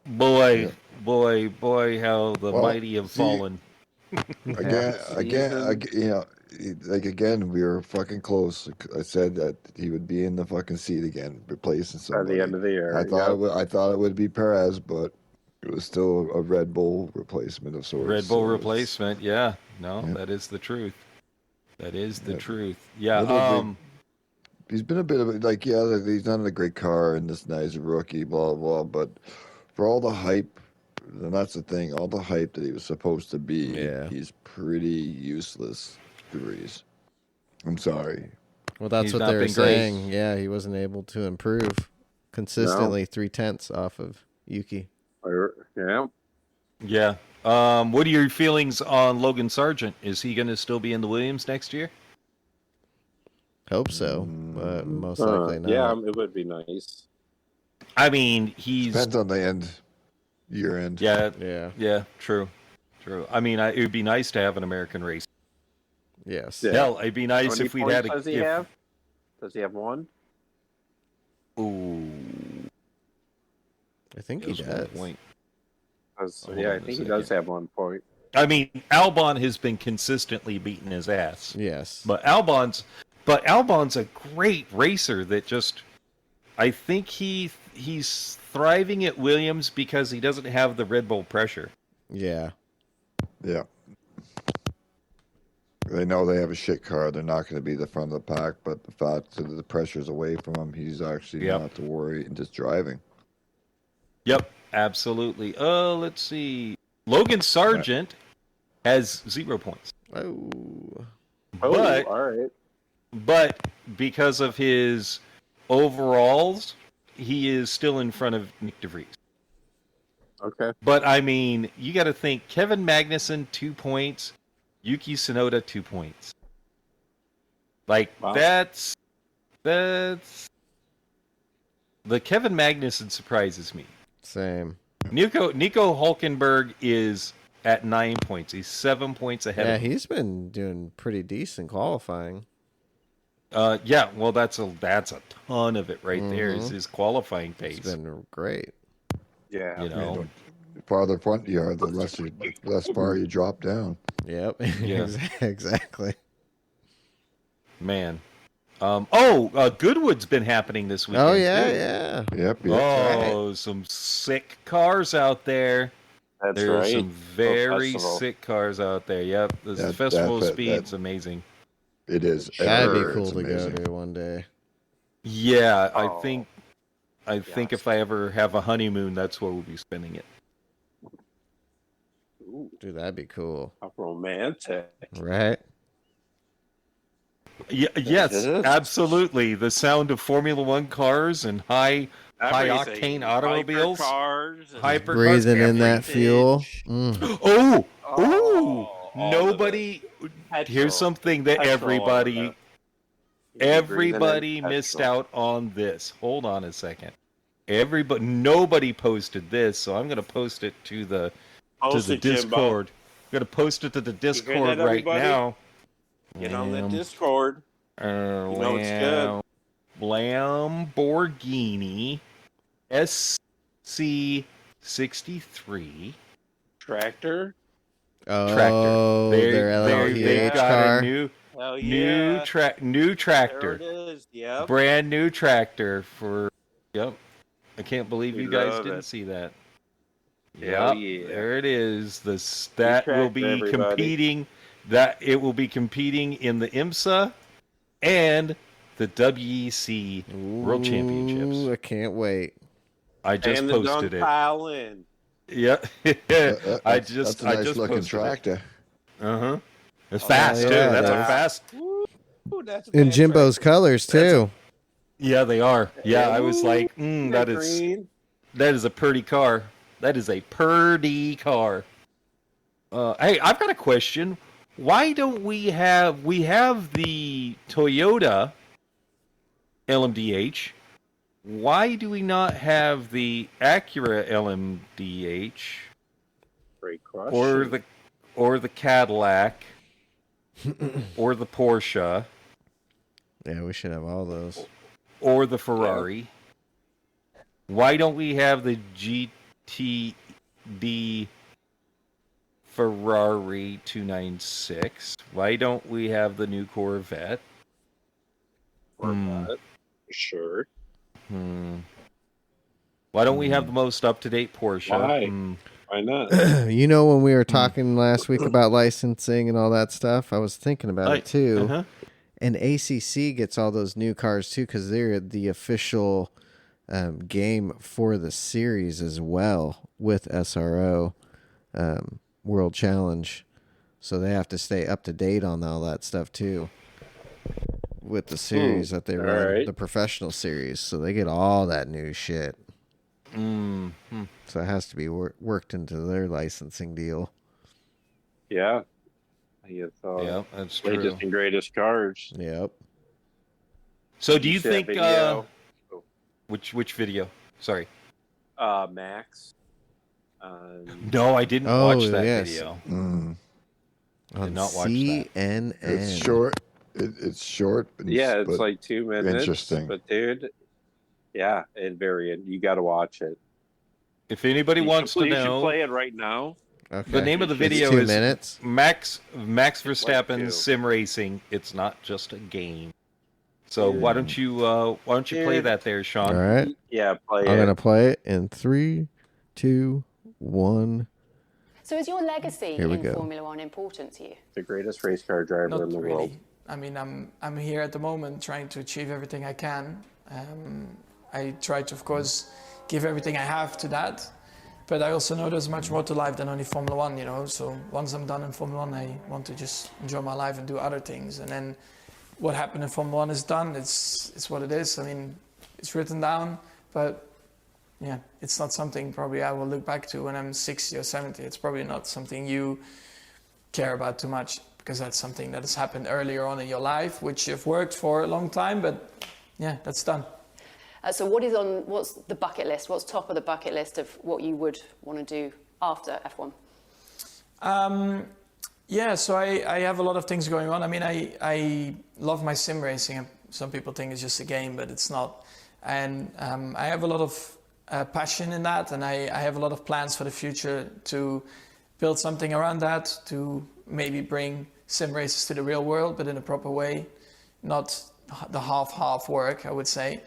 S2: Boy, how the
S4: Well,
S2: mighty have fallen.
S4: Again, we were fucking close. I said that he would be in the fucking seat again, replacing
S5: By
S4: somebody.
S5: the end of the year.
S4: I thought it would be Perez, but it was still a Red Bull replacement of sorts.
S2: Red Bull
S4: so
S2: replacement, yeah. No,
S4: Yeah.
S2: that is the truth. That is the
S4: Yeah.
S2: truth. Yeah.
S4: He's been a bit of he's not in a great car and this nice rookie, blah blah. But for all the hype, and that's the thing, all the hype that he was supposed to be, he's pretty useless. DeVries. I'm sorry.
S3: Well, that's
S2: He's
S3: what
S2: not
S3: they were
S2: been great.
S3: saying. Yeah, he wasn't able to improve consistently 3/10 off of Yuki.
S5: Yeah.
S2: Yeah. What are your feelings on Logan Sargent? Is he going to still be in the Williams next year?
S3: Hope so, but most likely not.
S5: Yeah, it would be nice.
S2: I mean,
S4: Depends on the year end.
S2: Yeah. True. I mean, it would be nice to have an American race.
S3: Yes.
S5: Yeah.
S2: Hell, it'd be nice
S5: How many
S2: if we'd
S5: points
S2: had a.
S5: does he have? Does he have one?
S2: Ooh.
S3: I think he
S2: There's one
S3: does.
S2: point.
S5: Yeah,
S2: Hold
S5: I
S2: on a
S5: think he does
S2: second.
S5: have 1 point.
S2: I mean, Albon has been consistently beating his ass.
S3: Yes.
S2: But Albon's a great racer that just, I think he's thriving at Williams because he doesn't have the Red Bull pressure.
S3: Yeah.
S4: Yeah. They know they have a shit car. They're not going to be the front of the pack, but the fact that the pressure's away from him, he's actually
S2: Yep.
S4: not to worry and just driving.
S2: Yep, absolutely. Let's see. Logan Sargent has 0 points.
S3: Oh.
S2: But
S5: all right.
S2: But because of his overalls, he is still in front of Nick DeVries.
S5: Okay.
S2: But I mean, you got to think Kevin Magnussen 2 points, Yuki Tsunoda 2 points. Like
S5: Wow.
S2: that's the Kevin Magnussen surprises me.
S3: Same.
S2: Nico Hulkenberg is at 9 points. He's 7 points ahead
S3: Yeah,
S2: of him.
S3: he's been doing pretty decent qualifying.
S2: Yeah, well, that's a ton of it right there. Is his qualifying pace.
S3: It's been great.
S5: Yeah.
S2: You know,
S4: The farther front you are, the less far you drop down.
S3: Yep.
S2: Yeah.
S3: Exactly.
S2: man. Goodwood's been happening this weekend.
S3: Oh yeah,
S2: too.
S3: yeah.
S4: Yep.
S2: Oh, some sick cars out there.
S5: That's
S2: There's
S5: right.
S2: some very
S5: Festival.
S2: sick cars out there. Yep, the
S4: That-
S2: Festival of
S4: that-
S2: Speed's amazing.
S4: It is.
S3: That'd be
S4: Sure,
S3: cool
S4: it's
S3: to go
S4: amazing.
S3: to one day.
S2: Yeah, I
S5: Oh,
S2: think
S5: yes.
S2: if I ever have a honeymoon, that's where we'll be spending it.
S5: Ooh,
S3: Dude, that'd be cool.
S5: how romantic.
S3: Right?
S2: Yes,
S5: is.
S2: absolutely. The sound of Formula One cars and high
S5: Everything.
S2: octane automobiles.
S5: Hypercars. and-
S2: Hyper
S3: Breathing in that
S5: everything.
S3: fuel. Mm.
S2: Oh,
S5: Oh, all
S2: nobody.
S5: of it.
S2: Here's something that
S5: Petrol,
S2: everybody
S5: You're breathing in
S2: everybody missed
S5: petrol.
S2: out on this. Hold on a second. Nobody posted this, so I'm going to post it to the
S5: Post it, Jimbo.
S2: Discord. I'm going to post it to the Discord
S5: that,
S2: right
S5: everybody?
S2: now.
S5: Get on the Discord. You know it's good.
S2: Lamborghini SC63
S5: Tractor.
S3: Oh,
S2: They-
S3: their
S2: they've
S3: LPH
S2: got
S3: car.
S2: a new
S5: Hell yeah.
S2: new tractor.
S5: There it is. Yep.
S2: Brand new tractor for. Yep. I can't believe
S5: We
S2: you guys
S5: love
S2: didn't
S5: it.
S2: see that.
S5: Hell
S2: Yep,
S5: yeah.
S2: there it is. That will
S5: tractor,
S2: be
S5: everybody.
S2: competing. It will be competing in the IMSA and the WEC World Championships.
S3: Ooh, I can't wait.
S2: I just
S5: and the
S2: posted
S5: Dunk
S2: it.
S5: Pile in.
S2: Yeah,
S4: That's a nice
S2: just
S4: looking
S2: posted
S4: tractor.
S2: Uh huh. It's fast too.
S3: yeah,
S2: That's a
S3: yeah.
S2: fast.
S5: Ooh, that's a
S3: In
S5: bad
S3: Jimbo's
S5: tractor.
S3: colors too.
S2: Yeah, they are. Yeah, I was
S5: Ooh,
S2: like,
S5: isn't
S2: that is
S5: green?
S2: a pretty car. That is a purdy car. Hey, I've got a question. Why don't we have the Toyota LMDH? Why do we not have the Acura LMDH
S5: Great crush.
S2: or the Cadillac or the Porsche
S3: Yeah, we should have all those.
S2: or the Ferrari? Why don't we have the GTD Ferrari 296? Why don't we have the new Corvette?
S5: Corvette. Sure.
S2: Why don't we have the most up-to-date Porsche?
S5: Why? Why not?
S3: You know, when we were talking last week about licensing and all that stuff, I was thinking about it too.
S2: Uh-huh.
S3: And ACC gets all those new cars too because they're the official game for the series as well with SRO World Challenge. So they have to stay up to date on all that stuff too with the series that they run,
S5: right.
S3: the professional series. So they get all that new shit.
S2: Mm-hmm.
S3: So it has to be worked into their licensing deal.
S5: Yeah. It's
S2: Yeah, that's true.
S5: latest and greatest cars.
S3: Yep.
S2: So do you
S5: see that
S2: think
S5: video?
S2: which video? Sorry.
S5: Max.
S2: No, I didn't
S3: Oh,
S2: watch that
S3: yes.
S2: video.
S4: Mm.
S3: On
S2: not watch that.
S3: CNN.
S4: It's short. It's short.
S5: Yeah, it's
S4: but
S5: like 2 minutes.
S4: interesting.
S5: But dude, Yeah, and you got to watch it.
S2: If anybody wants to
S5: You should
S2: know,
S5: play it right now.
S3: Okay.
S2: the name of the
S5: It's
S2: video
S3: 2
S2: is
S3: minutes.
S2: Max
S5: like
S2: Verstappen's
S5: 2.
S2: Sim Racing. It's not just a game. So
S5: Dude.
S2: why don't you play
S5: Dude.
S2: that there, Sean?
S3: All right.
S5: Yeah, play
S3: I'm
S5: it.
S3: gonna play it in 3, 2, 1.
S7: So is your legacy
S3: Here we
S7: in
S3: go.
S7: Formula One important to you?
S5: The greatest race car driver
S8: Not
S5: in the
S8: really.
S5: world.
S8: I mean, I'm here at the moment trying to achieve everything I can. I try to, of course, give everything I have to that. But I also know there's much more to life than only Formula One, you know. So once I'm done in Formula One, I want to just enjoy my life and do other things. And then what happened in Formula One is done. It's what it is. I mean, it's written down, but yeah, it's not something probably I will look back to when I'm 60 or 70. It's probably not something you care about too much, because that's something that has happened earlier on in your life, which you've worked for a long time, but yeah, that's done.
S7: So what's the bucket list? What's top of the bucket list of what you would want to do after F1?
S8: Yeah, so I have a lot of things going on. I mean, I love my sim racing. Some people think it's just a game, but it's not. And I have a lot of passion in that, and I have a lot of plans for the future to build something around that, to maybe bring sim races to the real world, but in a proper way, not the half work, I would say,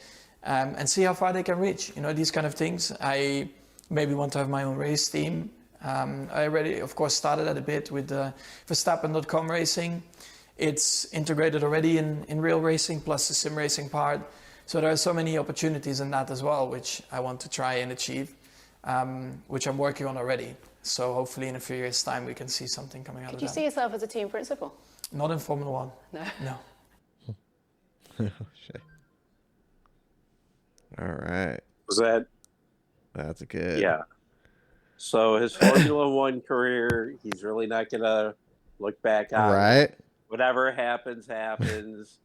S8: and see how far they can reach. You know, these kind of things. I maybe want to have my own race team. I already, of course, started that a bit with the Verstappen.com racing. It's integrated already in real racing, plus the sim racing part. So there are so many opportunities in that as well, which I want to try and achieve, which I'm working on already. So hopefully in a few years' time, we can see something coming out of that.
S7: Could you see yourself as a team principal?
S8: Not in Formula One.
S7: No.
S8: No.
S3: Oh, shit. All right.
S5: Was that?
S3: That's good.
S5: Yeah. So his Formula One career, he's really not going to look back on it.
S3: Right.
S5: Whatever happens, happens.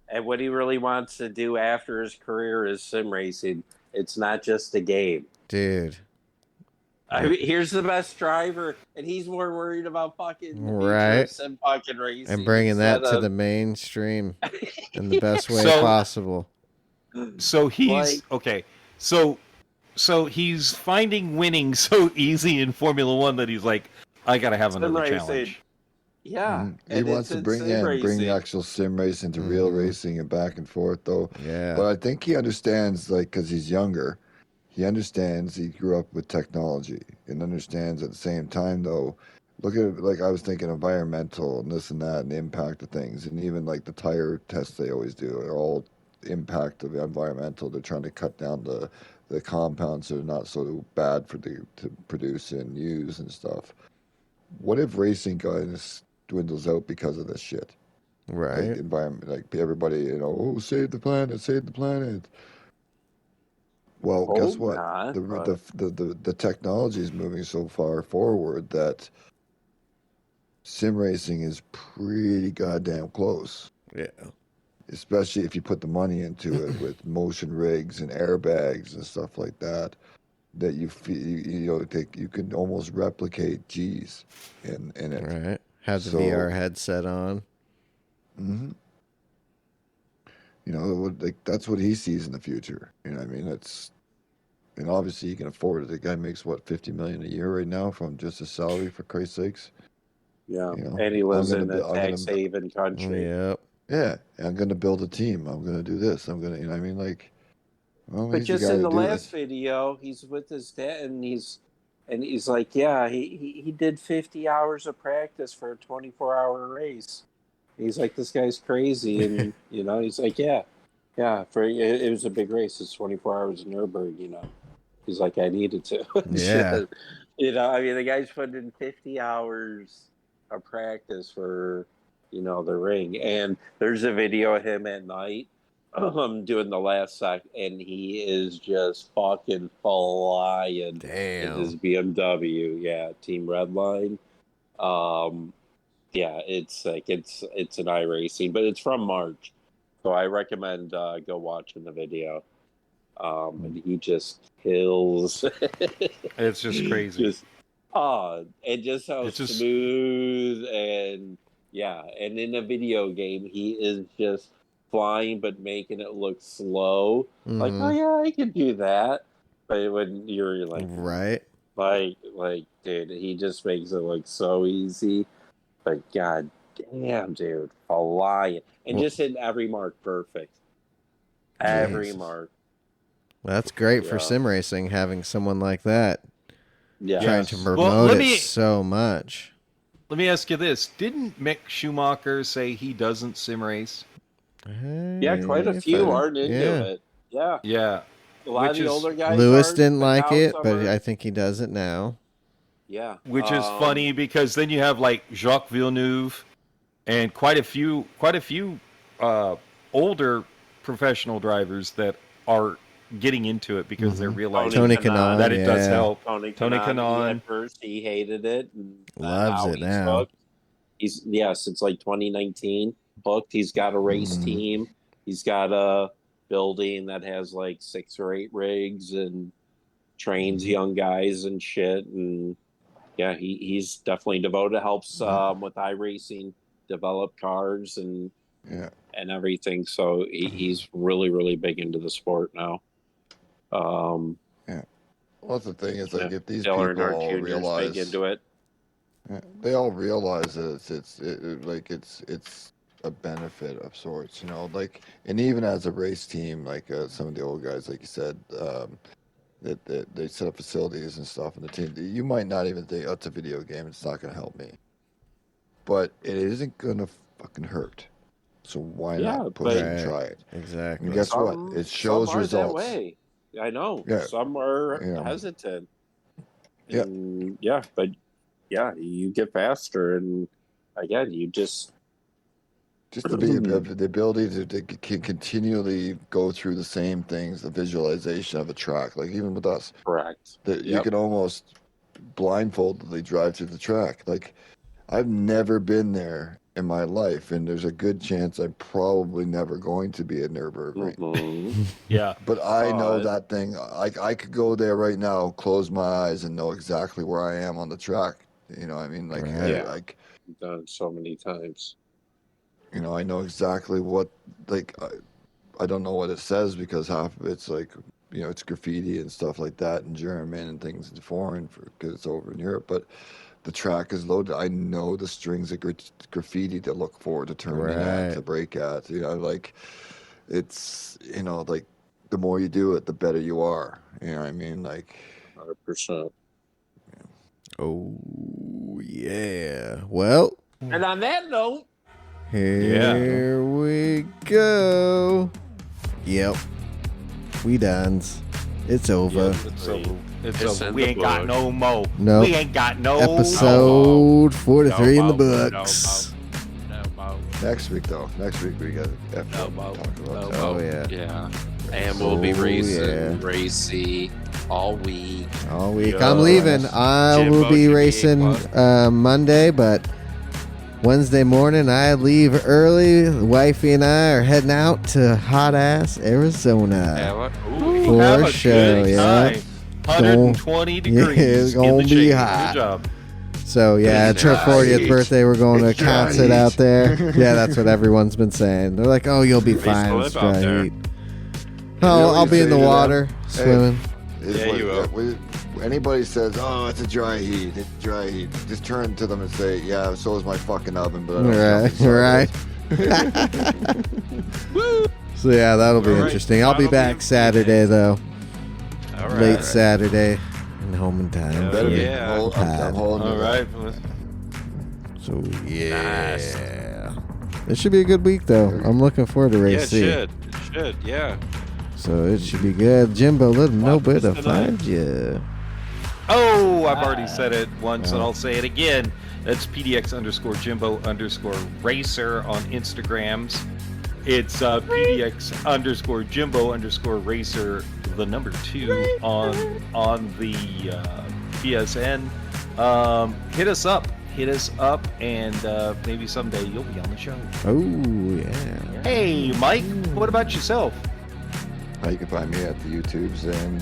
S5: And what he really wants to do after his career is sim racing. It's not just a game.
S3: Dude.
S5: I mean, here's the best driver, and he's more worried about fucking
S3: Right.
S5: sim fucking racing.
S3: And bringing that
S5: instead
S3: to
S5: of-
S3: the mainstream in the best way
S2: So-
S3: possible.
S2: So he's
S5: Like-
S2: okay. So he's finding winning so easy in Formula One that he's like, I gotta have
S5: Sim
S2: another
S5: racing.
S2: challenge.
S5: Yeah.
S4: He wants to bring the actual sim racing to real racing and back and forth, though.
S3: Yeah.
S4: But I think he understands, like, because he's younger, he understands he grew up with technology and understands at the same time, though. Look at it, like I was thinking environmental and this and that and the impact of things. And even like the tire tests they always do are all impact of the environmental. They're trying to cut down the compounds so they're not so bad to produce and use and stuff. What if racing dwindles out because of this shit?
S3: Right.
S4: Like environment, like everybody, oh, save the planet, save the planet. Well, guess
S5: Hope
S4: what?
S5: not,
S4: The technology is moving so far forward that sim racing is pretty goddamn close.
S3: Yeah.
S4: Especially if you put the money into it with motion rigs and airbags and stuff like that. That you can almost replicate G's in it.
S3: Right. Have the
S4: So-
S3: VR headset on.
S4: Mm-hmm. You know, like that's what he sees in the future. You know what I mean? And obviously he can afford it. The guy makes what, $50 million a year right now from just his salary, for Christ's sakes.
S5: Yeah.
S4: You know,
S5: And he lives
S4: I'm
S5: in
S4: gonna
S5: a
S4: be- I'm gonna-
S5: tax haven country.
S3: Yep.
S4: Yeah, I'm going to build a team. I'm going to do this. I'm going to, you know what I mean? Like, well,
S5: But
S4: he's the
S5: just
S4: guy
S5: in
S4: to
S5: the
S4: do
S5: last
S4: it.
S5: video, he's with his dad, and he's like, yeah, he did 50 hours of practice for a 24-hour race. He's like, this guy's crazy, and you know, he's like, yeah, it was a big race. It's 24 hours in Nürburgring, you know. He's like, I needed to.
S3: Yeah.
S5: You know, I mean, the guy's put in 50 hours of practice for, you know, the ring, and there's a video of him at night. Doing the last sec, and he is just fucking flying in his
S3: Damn.
S5: BMW. Yeah, Team Redline. Yeah, it's like it's an iRacing, but it's from March, so I recommend go watching the video. And he just kills.
S2: It's just crazy.
S5: And just so
S2: It's just-
S5: smooth, and yeah, and in a video game, he is just flying but making it look slow. Like,
S3: Mhm.
S5: oh yeah, I could do that. But when you're like,
S3: Right.
S5: like, dude, he just makes it look so easy. But god damn, dude, flying and just hitting every mark perfect. Every
S3: Jesus.
S5: mark.
S3: Well, that's great for
S5: Yeah.
S3: sim racing, having someone like that
S5: Yeah.
S3: trying
S2: Yes.
S3: to
S2: Well,
S3: promote
S2: let
S3: it
S2: me-
S3: so much.
S2: Let me ask you this: didn't Mick Schumacher say he doesn't sim race?
S5: Yeah, quite a
S3: If
S5: few
S3: I-
S5: aren't into
S3: yeah.
S5: it. Yeah.
S2: Yeah,
S5: A lot of
S2: which
S5: the
S2: is
S5: older guys
S3: Lewis
S5: aren't,
S3: didn't
S5: but
S3: like
S5: now
S3: it,
S5: some
S3: but
S5: are.
S3: I think he does it now.
S5: Yeah.
S2: which is funny because then you have like Jacques Villeneuve and quite a few older professional drivers that are getting into it because they're realizing
S3: Tony Kanaan,
S2: that it does
S3: yeah.
S2: help.
S5: Tony
S2: Tony
S5: Kanaan,
S2: Kanaan.
S5: At first, he hated it. And
S3: Loves
S5: now
S3: it
S5: he's
S3: now.
S5: hooked. Since like 2019, hooked. He's got a race team. He's got a building that has like 6 or 8 rigs and trains young guys and shit. And yeah, he's definitely devoted. Helps with iRacing, develop cars and everything. So he's really, really big into the sport now.
S4: Well, that's the thing is like if these
S5: Dale
S4: people
S5: Earnhardt
S4: all
S5: Jr.'s
S4: realize
S5: big into it.
S4: they all realize that it's a benefit of sorts, you know. Like, and even as a race team, like some of the old guys, like you said, that they set up facilities and stuff, and the team. You might not even think, oh, it's a video game. It's not going to help me, but it isn't going to fucking hurt. So why not push it and try it?
S3: Exactly.
S4: And guess what? It shows
S5: some are
S4: results.
S5: That way. I know.
S4: Yeah.
S5: Some are hesitant. And, but you get faster, and again, you just
S4: to be the ability to continually go through the same things, the visualization of a track, like even with us,
S5: correct.
S4: That you can almost blindfoldedly drive through the track. Like, I've never been there in my life, and there's a good chance I'm probably never going to be at Nürburgring.
S2: Yeah.
S4: But I know that thing. I could go there right now, close my eyes, and know exactly where I am on the track. You know what I mean? Like,
S5: I've done it so many times.
S4: You know, I know exactly what, like, I don't know what it says because half of it's like, you know, it's graffiti and stuff like that in German and things in foreign because it's over in Europe. But the track is loaded. I know the strings of graffiti to look for, to turn in at, to break at. You know, like, it's, you know, like, the more you do it, the better you are. You know what I mean? Like,
S5: 100%.
S3: Oh, yeah. Well.
S5: And on that note,
S3: here we go. Yep. We done. It's over.
S2: It's over. We ain't got no more.
S3: Nope.
S2: We ain't got no
S3: Episode 43 in the books.
S4: next week, though. Next week we got F1 to talk about.
S3: Oh, yeah.
S9: Yeah. And we'll be racy all week.
S3: All week. I'm leaving. I will be racing Monday, but Wednesday morning I leave early. The wifey and I are heading out to hot ass Arizona for a show. Yeah,
S2: 120 degrees.
S3: It's gonna be hot.
S2: Good job.
S3: So yeah, at her 40th birthday, we're going to a concert out there. Yeah, that's what everyone's been saying. They're like, "Oh, you'll be fine. It's dry heat." Oh, I'll be in the water swimming.
S4: You will. Anybody says, "Oh, it's a dry heat," just turn to them and say, "Yeah, so is my fucking oven." But I don't
S3: right. So yeah, that'll be interesting. I'll be back Saturday though. Late Saturday and home in time.
S4: I'm holding
S2: all right.
S3: So yeah, it should be a good week though. I'm looking forward to race C.
S9: It should. Yeah.
S3: So it should be good. Jimbo, let them know where to find you.
S2: Oh, I've already said it once, and I'll say it again. That's PDX_Jimbo_Racer on Instagrams. It's PDX_Jimbo_Racer, the number 2 on the PSN. Hit us up, and maybe someday you'll be on the show.
S3: Oh yeah.
S2: Hey, Mike, what about yourself?
S4: You can find me at the YouTubes and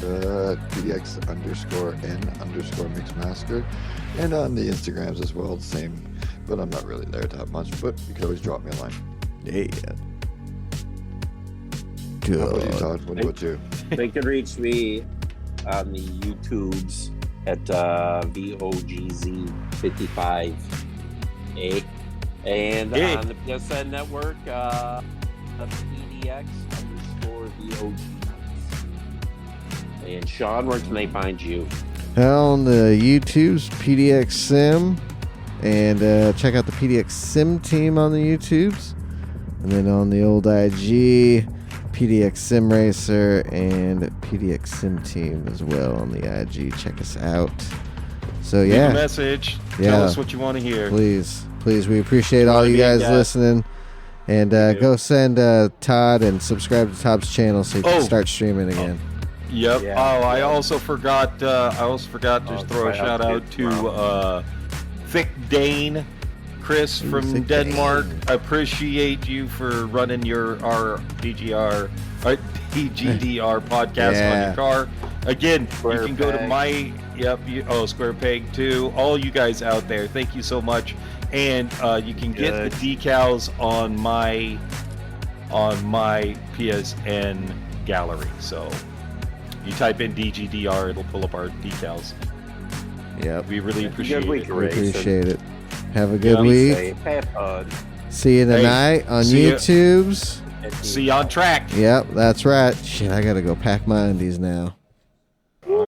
S4: PDX_N_Mixmaster, and on the Instagrams as well, the same. But I'm not really there that much. But you can always drop me a line.
S3: Yeah.
S4: How about you, Todd? What about you?
S5: They can reach me on the YouTubes at VOGZ55A. And on the PSN network, PDX_VOGZ. And Sean, where can they find you?
S3: On the YouTube's PDX Sim. And check out the PDX Sim team on the YouTubes. And then on the old IG, PDX Sim Racer and PDX Sim team as well on the IG. Check us out. So, yeah.
S2: Leave a message.
S3: Yeah.
S2: Tell us what you want to hear.
S3: Please. We appreciate all you guys listening. And go send Todd and subscribe to Todd's channel so you can start streaming again.
S2: Yep. Yeah, I also forgot to throw a shout out to Thick Dane, Chris from Denmark. I appreciate you for running our Dgdr podcast on your car. Again, Square you can go to my Square Peg too. All you guys out there, thank you so much. And you can get the decals on my PSN gallery. So you type in Dgdr, it'll pull up our decals.
S3: Yep.
S2: We really appreciate it.
S3: We appreciate it. Have a good week. See you tonight on YouTube's.
S2: See you on track.
S3: Yep, that's right. Shit, I gotta go pack my undies now.